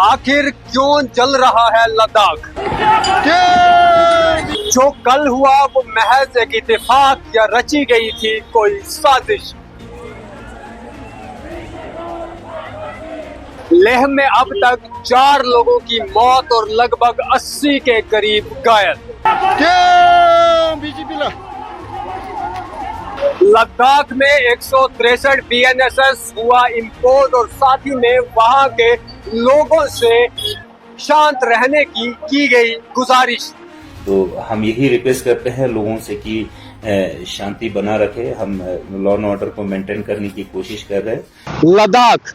आखिर क्यों जल रहा है लद्दाख? जो कल हुआ वो महज एक इत्तेफाक या रची गई थी कोई साजिश? लेह में अब तक 4 लोगों की मौत और लगभग 80 के करीब घायल। लद्दाख में 163 BNSS हुआ इंपोर्ट और साथ ही में वहां के लोगों से शांत रहने की गई गुजारिश। तो हम यही रिक्वेस्ट करते हैं लोगों से कि शांति बना रखे। हम लॉ एंड ऑर्डर को मेंटेन करने की कोशिश कर रहे हैं। लद्दाख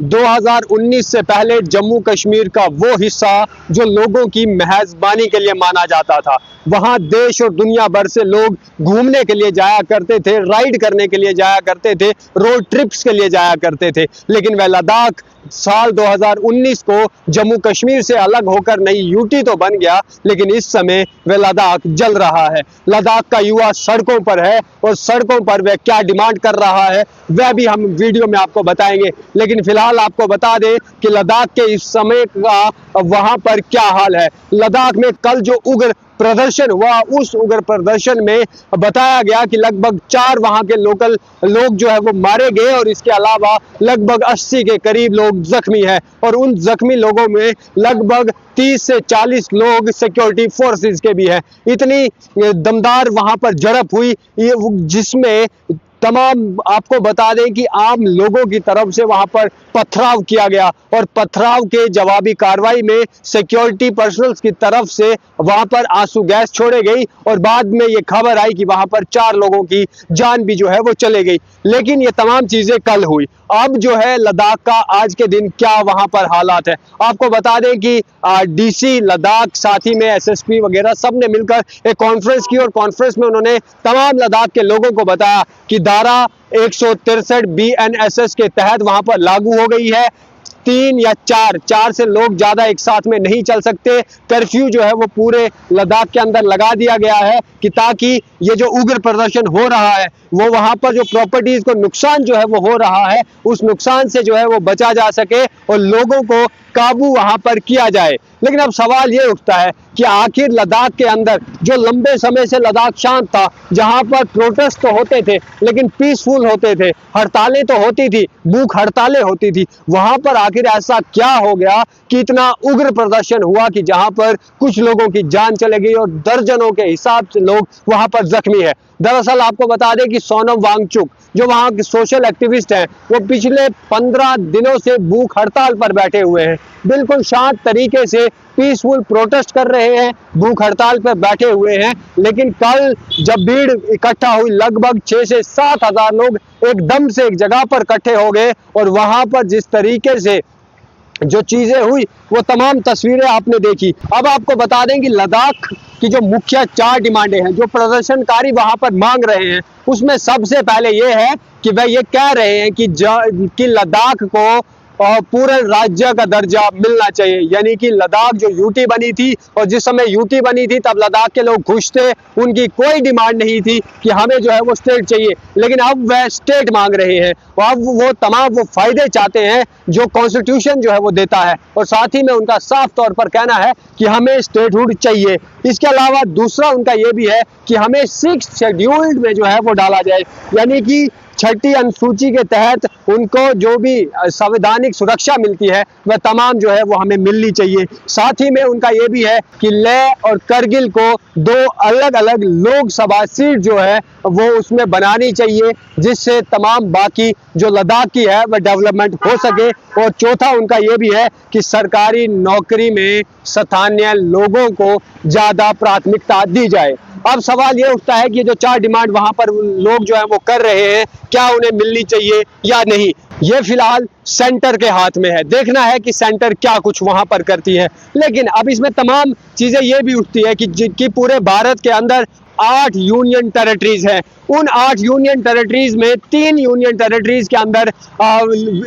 2019 से पहले जम्मू कश्मीर का वो हिस्सा जो लोगों की मेहजबानी के लिए माना जाता था। वहां देश और दुनिया भर से लोग घूमने के लिए जाया करते थे, राइड करने के लिए जाया करते थे, रोड ट्रिप्स के लिए जाया करते थे। लेकिन वह लद्दाख साल 2019 को जम्मू कश्मीर से अलग होकर नई यूटी तो बन गया, लेकिन इस समय वह लद्दाख जल रहा है। लद्दाख का युवा सड़कों पर है और सड़कों पर वह क्या डिमांड कर रहा है वह भी हम वीडियो में आपको बताएंगे। लेकिन फिलहाल आपको बता दें कि लद्दाख के इस समय का वहां पर क्या हाल है। लद्दाख में कल जो उग्र प्रदर्शन हुआ, उस उग्र प्रदर्शन में बताया गया कि लगभग 4 वहां के लोकल लोग जो है वो मारे गए और इसके अलावा लगभग 80 के करीब लोग जख्मी हैं और उन जख्मी लोगों में लगभग 30 से 40 लोग सिक्योरिटी फोर्सेस के भी हैं। इतनी दमदार वहां पर झड़प हुई जिसमें तमाम आपको बता दें कि आम लोगों की तरफ से वहां पर पथराव किया गया और पथराव के जवाबी कार्रवाई में सिक्योरिटी पर्सनल्स की तरफ से वहां पर आंसू गैस छोड़े गई और बाद में ये खबर आई कि वहां पर 4 लोगों की जान भी जो है वो चले गई। लेकिन ये तमाम चीजें कल हुई। अब जो है लद्दाख का आज के दिन क्या वहां पर हालात है आपको बता दें कि डीसी लद्दाख साथ ही में एसएसपी वगैरह सब ने मिलकर एक कॉन्फ्रेंस की और कॉन्फ्रेंस में उन्होंने तमाम लद्दाख के लोगों को बताया कि धारा 163 BNSS के तहत वहां पर लागू हो गई है। 3 या 4 से लोग ज्यादा एक साथ में नहीं चल सकते। कर्फ्यू जो है वो पूरे लद्दाख के अंदर लगा दिया गया है कि ताकि ये जो उग्र प्रदर्शन हो रहा है वो वहां पर जो प्रॉपर्टीज को नुकसान जो है वो हो रहा है उस नुकसान से जो है वो बचा जा सके और लोगों को काबू वहां पर किया जाए। लेकिन अब सवाल ये उठता है कि आखिर लद्दाख के अंदर जो लंबे समय से लद्दाख शांत था, जहां पर प्रोटेस्ट तो होते थे लेकिन पीसफुल होते थे, हड़तालें तो होती थी, भूख हड़तालें होती थी, वहां पर आखिर ऐसा क्या हो गया कि इतना उग्र प्रदर्शन हुआ कि जहां पर कुछ लोगों की जान चले गई और दर्जनों के हिसाब से लोग वहां पर जख्मी है। दरअसल आपको बता दें कि सोनम वांगचुक जो वहां के सोशल एक्टिविस्ट हैं वो पिछले 15 दिनों से भूख हड़ताल पर बैठे हुए हैं। बिल्कुल शांत तरीके से पीसफुल प्रोटेस्ट कर रहे हैं, भूख हड़ताल पर बैठे हुए हैं। लेकिन कल जब भीड़ इकट्ठा हुई लगभग 6 से 7 हजार लोग एकदम से एक जगह पर इकट्ठे हो गए और वहां पर जिस तरीके से जो चीजें हुई वो तमाम तस्वीरें आपने देखी। अब आपको बता दें कि लद्दाख की जो मुख्य 4 डिमांडें हैं जो प्रदर्शनकारी वहां पर मांग रहे हैं उसमें सबसे पहले ये है कि वह ये कह रहे हैं कि लद्दाख को और पूरे राज्य का दर्जा मिलना चाहिए। यानी कि लद्दाख जो यूटी बनी थी और जिस समय यूटी बनी थी तब लद्दाख के लोग खुश थे, उनकी कोई डिमांड नहीं थी कि हमें जो है वो स्टेट चाहिए। लेकिन अब वह स्टेट मांग रहे हैं और अब वो तमाम वो फायदे चाहते हैं जो कॉन्स्टिट्यूशन जो है वो देता है और साथ ही में उनका साफ तौर पर कहना है कि हमें स्टेटहुड चाहिए। इसके अलावा दूसरा उनका ये भी है कि हमें 6th शेड्यूल्ड में जो है वो डाला जाए, यानी कि 6ठी अनुसूची के तहत उनको जो भी संवैधानिक सुरक्षा मिलती है वह तमाम जो है वो हमें मिलनी चाहिए। साथ ही में उनका ये भी है कि लेह और करगिल को 2 अलग अलग लोकसभा सीट जो है वो उसमें बनानी चाहिए जिससे तमाम बाकी जो लद्दाख की है वह डेवलपमेंट हो सके। और चौथा उनका ये भी है कि सरकारी नौकरी में स्थानीय लोगों को ज्यादा प्राथमिकता दी जाए। अब सवाल ये उठता है कि जो 4 डिमांड वहां पर लोग जो है वो कर रहे हैं क्या उन्हें मिलनी चाहिए या नहीं, ये फिलहाल सेंटर के हाथ में है। देखना है कि सेंटर क्या कुछ वहां पर करती है। लेकिन अब इसमें तमाम चीजें ये भी उठती है कि पूरे भारत के अंदर 8 यूनियन टेरिटरीज हैं। उन 8 यूनियन टेरिटरीज में 3 यूनियन टेरिटरीज के अंदर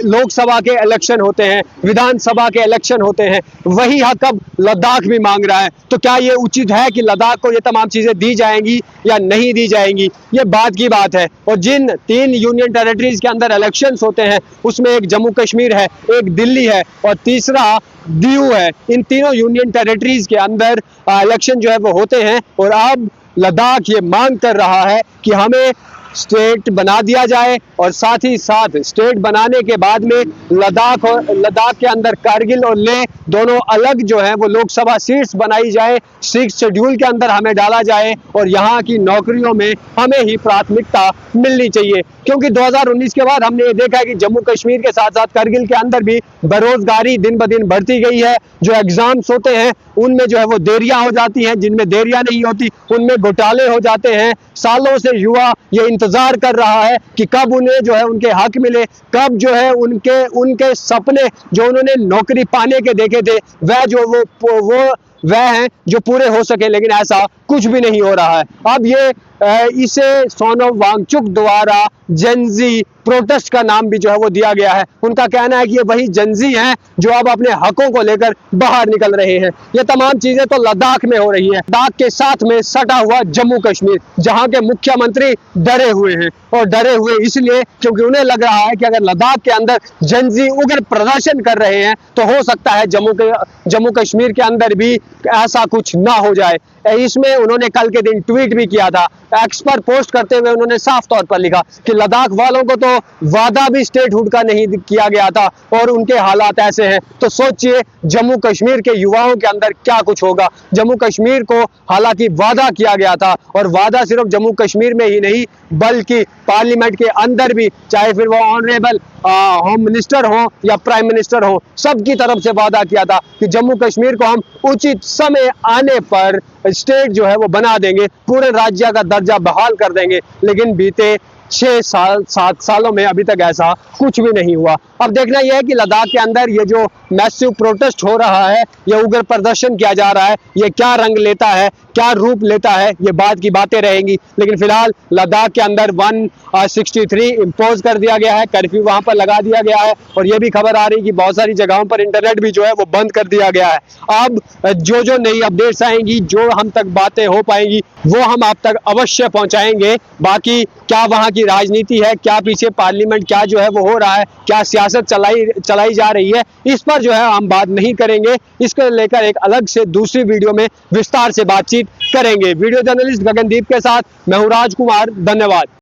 लोकसभा के इलेक्शन होते हैं, विधानसभा के इलेक्शन होते हैं। वही हक अब लद्दाख भी मांग रहा है। तो क्या ये उचित है कि लद्दाख को ये तमाम चीजें दी जाएंगी या नहीं दी जाएंगी, ये बात की बात है। और जिन 3 यूनियन टेरिटरीज के अंदर इलेक्शंस होते हैं उसमें एक जम्मू कश्मीर है, एक दिल्ली है और तीसरा दीव है। इन तीनों यूनियन टेरिटरीज के अंदर इलेक्शन जो है वो होते हैं और अब लद्दाख ये मांग कर रहा है कि हमें स्टेट बना दिया जाए और साथ ही साथ स्टेट बनाने के बाद में लद्दाख के अंदर कारगिल और लेह दोनों अलग जो है वो लोकसभा सीट्स बनाई जाए, 6 शेड्यूल के अंदर हमें डाला जाए और यहाँ की नौकरियों में हमें ही प्राथमिकता मिलनी चाहिए। क्योंकि 2019 के बाद हमने ये देखा है कि जम्मू कश्मीर के साथ साथ कारगिल के अंदर भी बेरोजगारी दिन ब दिन बढ़ती गई है। जो एग्जाम्स होते हैं उनमें जो है वो देरियां हो जाती हैं, जिनमें देरियां नहीं होती उनमें घोटाले हो जाते हैं। सालों से युवा ये इंतजार कर रहा है कि कब उन्हें जो है उनके हक मिले, कब जो है उनके सपने जो उन्होंने नौकरी पाने के देखे थे वह हैं जो पूरे हो सके, लेकिन ऐसा कुछ भी नहीं हो रहा है। अब ये इसे सोनम वांगचुक द्वारा जेनजी प्रोटेस्ट का नाम भी जो है वो दिया गया है। उनका कहना है कि ये वही जेनजी हैं जो अब अपने हकों को लेकर बाहर निकल रहे हैं। ये तमाम चीजें तो लद्दाख में हो रही हैं। लद्दाख के साथ में सटा हुआ जम्मू कश्मीर, जहां के मुख्यमंत्री डरे हुए हैं और डरे हुए इसलिए क्योंकि उन्हें लग रहा है कि अगर लद्दाख के अंदर जेनजी उग्र प्रदर्शन कर रहे हैं तो हो सकता है जम्मू कश्मीर के अंदर भी ऐसा कुछ ना हो जाए। इसमें उन्होंने कल के दिन ट्वीट भी किया था। एक्स पर पोस्ट करते हुए उन्होंने साफ तौर पर लिखा कि लद्दाख वालों को तो वादा भी स्टेटहुड का नहीं किया गया था और उनके हालात ऐसे हैं। तो सोचिए जम्मू कश्मीर के युवाओं के अंदर क्या कुछ होगा। जम्मू कश्मीर को हालांकि वादा किया गया था और वादा सिर्फ जम्मू कश्मीर में ही नहीं बल्कि पार्लियामेंट के अंदर भी, चाहे फिर वो ऑनरेबल होम मिनिस्टर हो या प्राइम मिनिस्टर हो, सबकी तरफ से वादा किया था कि जम्मू कश्मीर को हम उचित समय आने पर स्टेट जो है वो बना देंगे, पूरे राज्य का दर्जा बहाल कर देंगे। लेकिन बीते 6-7 सालों में अभी तक ऐसा कुछ भी नहीं हुआ। अब देखना यह है कि लद्दाख के अंदर ये जो मैसिव प्रोटेस्ट हो रहा है, ये उग्र प्रदर्शन किया जा रहा है, ये क्या रंग लेता है, क्या रूप लेता है, ये बात की बातें रहेंगी। लेकिन फिलहाल लद्दाख के अंदर 163 इम्पोज कर दिया गया है, कर्फ्यू वहां पर लगा दिया गया है और ये भी खबर आ रही है कि बहुत सारी जगहों पर इंटरनेट भी जो है वो बंद कर दिया गया है। अब जो नई अपडेट्स आएंगी, जो हम तक बातें हो पाएंगी, वो हम आप तक अवश्य पहुंचाएंगे। बाकी क्या वहां की राजनीति है, क्या पीछे पार्लियामेंट क्या जो है वो हो रहा है, क्या सियासत चलाई जा रही है, इस पर जो है हम बात नहीं करेंगे। इसको लेकर एक अलग से दूसरी वीडियो में विस्तार से बातचीत करेंगे। वीडियो जर्नलिस्ट गगनदीप के साथ मैं हूं राजकुमार। धन्यवाद।